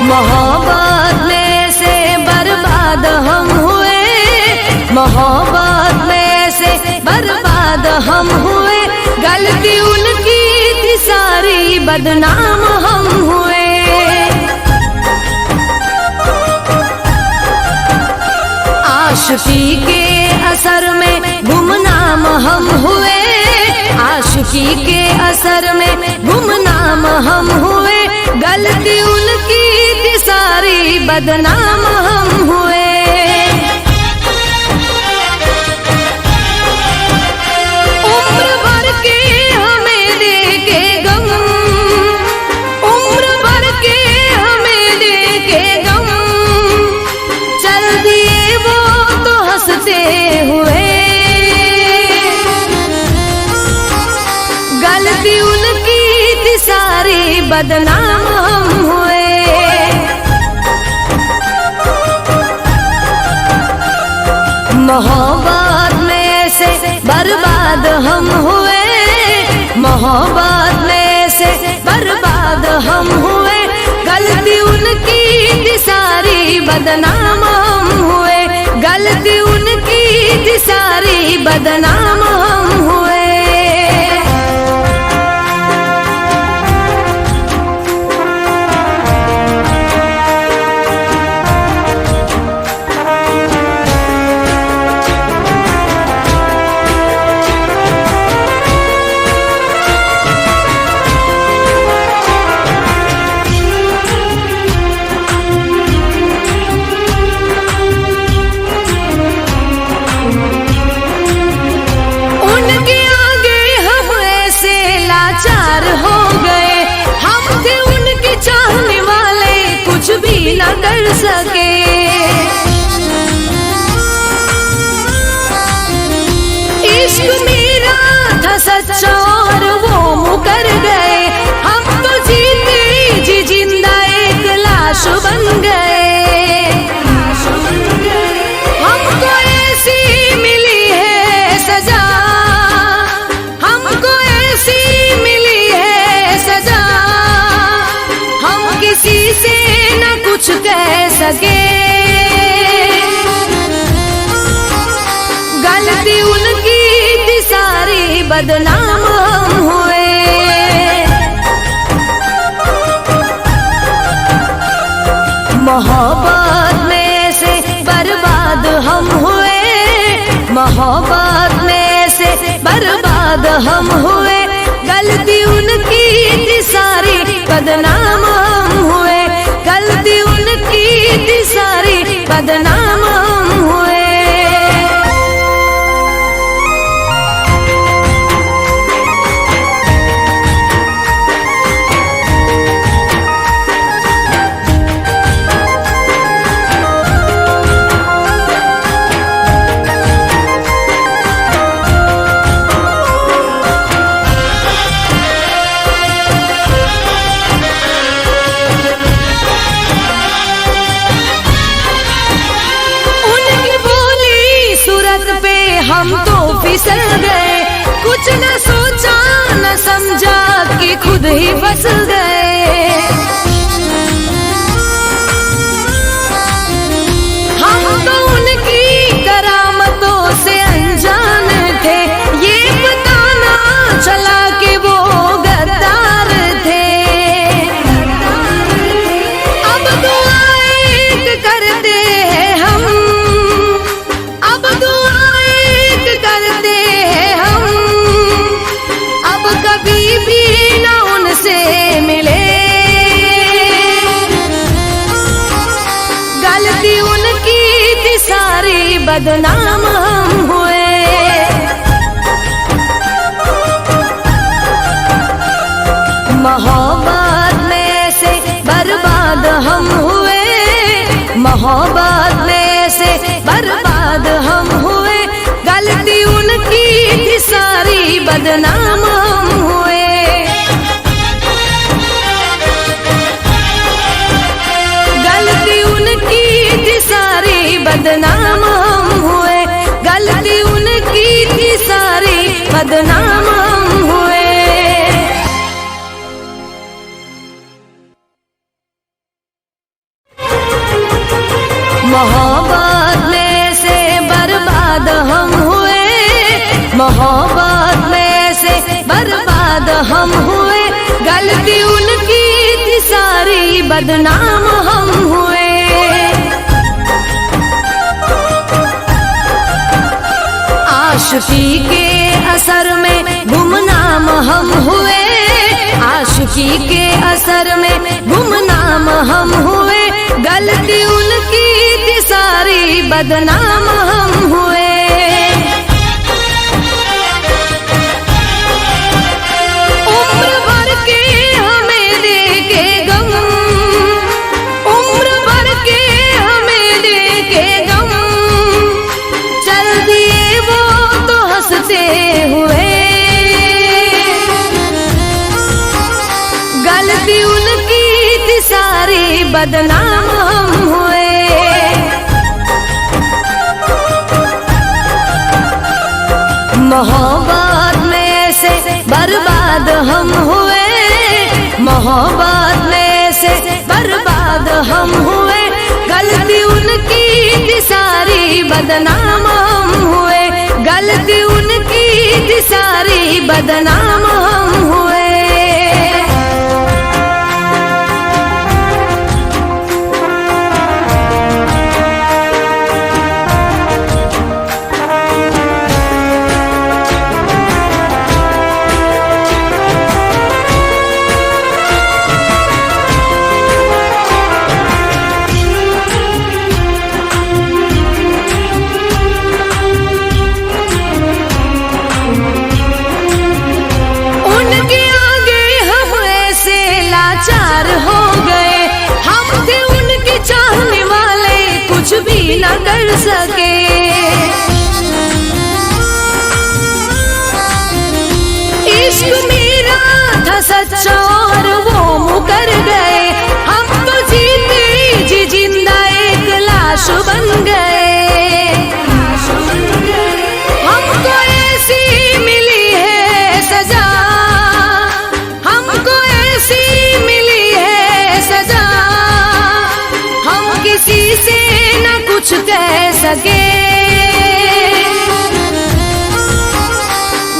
मोहब्बत में से बर्बाद हम हुए, मोहब्बत में से बर्बाद हम हुए। गलती उनकी थी सारी, बदनाम हम हुए। आशिकी के असर में गुमनाम हम हुए, आशिकी के असर में गुमनाम हम हुए। गलती उनकी थी सारी, बदनाम हम हुए। उम्र भर के हमें दे के गम, उम्र भर के हमें दे के गम, चल दिए वो तो हंसते हुए। गलती उनकी थी सारी, बदनाम हम हुए। मोहब्बत में से बर्बाद हम हुए, मोहब्बत में से बर्बाद हम हुए। गलती उनकी थी सारी, बदनाम हम हुए। गलती उनकी थी सारी, बदनाम हम हुए। लाचार हो गए हम, थे उनके चाहने वाले, कुछ भी न कर सके। इश्क मेरा था सच्चा और वो मुकर गए। हम तो जीते जी जिंदा एक लाश बन गए। हमको ऐसी मिली है सजा, हमको ऐसी मिली है सजा, हम किसी से न कुछ कह सके। गलती उनकी थी सारी, बदनाम हम हुए। मोहब्बत में से बर्बाद हम हुए, मोहब्बत में से बर्बाद हम हुए। गलती उनकी थी सारी, बदनाम हम हुए। गलती उनकी थी सारी, बदनाम हम हुए। हम तो फिसल गए, कुछ न सोचा न समझा कि खुद ही फंस गए। हम तो उनकी करामतों से अनजान थे, ये पता ना चला कि वो गद्दार थे। अब दुआ एक करते हैं हम, अब दुआ करते हैं हम, अब कभी भी ना उनसे मिले। गलती उनकी थी सारी, बदनाम हम हुए। मोहब्बत में से बर्बाद हम हुए, मोहब्बत में से बर्बाद हम हुए। गलती उनकी थी सारी, बदनाम हम हुए। गलती उनकी थी सारी, बदनाम हम हुए। गलती उनकी थी सारी, बदनाम हम हुए। मोहब्बत में से बर्बाद हम हुए, मोहब्बत में से बर्बाद हम हुए, गलती उनकी थी सारी, बदनाम हम हुए। आशिकी के असर में गुमनाम हम हुए, आशिकी के असर में गुमनाम हम हुए, गलती उनकी थी सारी, बदनाम हम हुए। उम्र भर के हमें दे के गम, उम्र भर के हमें दे के गम, चल दिए वो तो हंसते हुए, गलती उनकी थी सारी, बदनाम हम हुए। मोहब्बत में से बर्बाद हम हुए, मोहब्बत में से बर्बाद हम हुए, गलती उनकी थी सारी, बदनाम हम हुए, गलती उनकी थी सारी, बदनाम हम हुए। लाचार हो गए हम, थे उनके चाहने वाले, कुछ भी न कर सके। इश्क मेरा था सच्चा और वो मुकर गए, हम तो जीते जी जिंदा एक लाश बन गए। हमको ऐसी मिली है सजा, हमको ऐसी मिली है सजा, हम किसी से न कुछ कह सके,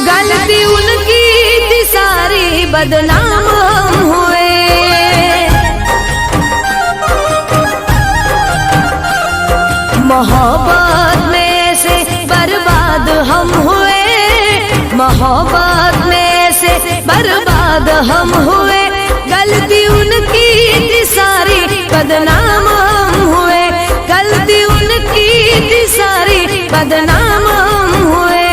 गलती उनकी थी सारी, बदनाम हम हुए। मोहब्बत में से बर्बाद हम हुए, मोहब्बत में से बर्बाद हम हुए, गलती उनकी थी सारी, बदनाम हम हुए, गलती उनकी थी सारी, बदनाम हम हुए।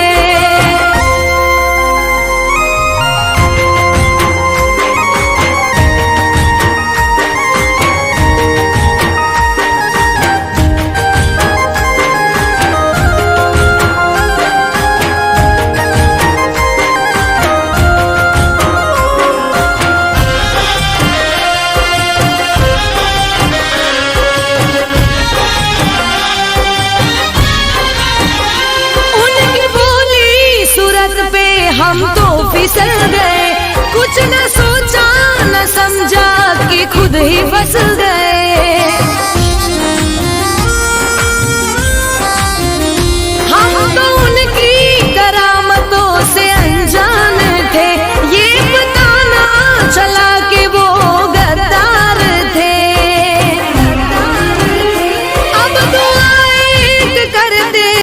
हम तो फिसल गए, कुछ न सोचा न समझा कि खुद ही फंस गए।